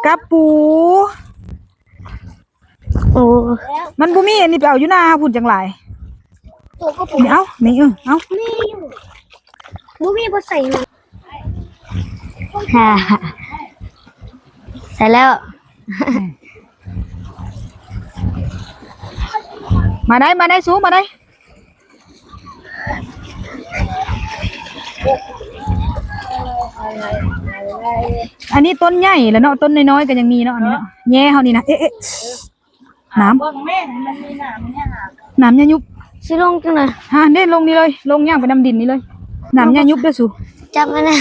กับปูโอ้มันบ่มีอันนี้ไปเอาอยู่นาพุ่นจังหลายตัวก็ปู นี่เอานี่เอา มีอยู่บ่มีบ่ใส่เลยฮ่าใส่แล้ว มาได้สูมาได้อันนี้ต้นใหญ่แล้วเนาะต้นน้อยๆก็ยังมีเนาะอันนี้เนาะแย่เฮานี่นะเอ๊ะน้ำมันมีน้ำยายุบสิลงจังได๋ฮะเด้ลงนี่เลยลงย่างไปน้ำดินนี่เลยน้ำยายุบเด้อสู จับมันนะ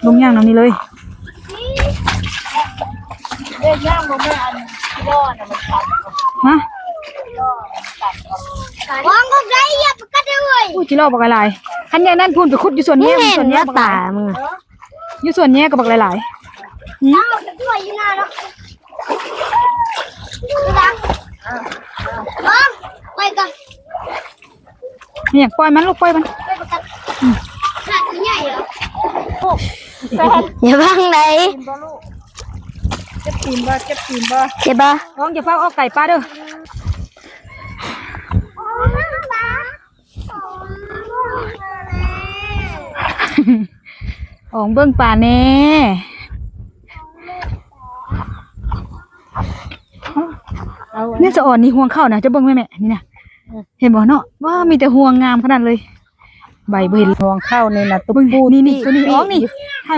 ลงย่างน้ำนี่เลยฮะ วางก็ได้อย่าไปกัดเลย อู้จิโร่บักหลายๆคันอย่างนั้นพูนไปขุดอยู่ส่วน นี่ แย่ เห็น ส่วนแย่ ว่า บักหลา ตาย มึง อยู่ส่วนแย่กับบักหลาย น้ำจะตัวอยู่หน้าเนาะดังไปกัน ๆเนี่ยปล่อยมันลูกปล่อยมัน ไปกันขาดใหญ่เหรออย่าบังไหนเจ็บตีนบ่เจ็บปะ น้องอย่าเฝ้าเอาไก่ป้าเด้ออ๋องเบิ่งป่าแน่เนี่ยจะอ่อนนี่ห่วงเข้านะจะเบิ่งแม่นี่นะเห็นบ่เนาะว่ามีแต่ห่วงงามขนาดเลยใบบ่เห็น ห่วงเข้านี่นะตุ๊ก เบิ่ง ปู นี่ตัวนี้อ๋องนี่ให้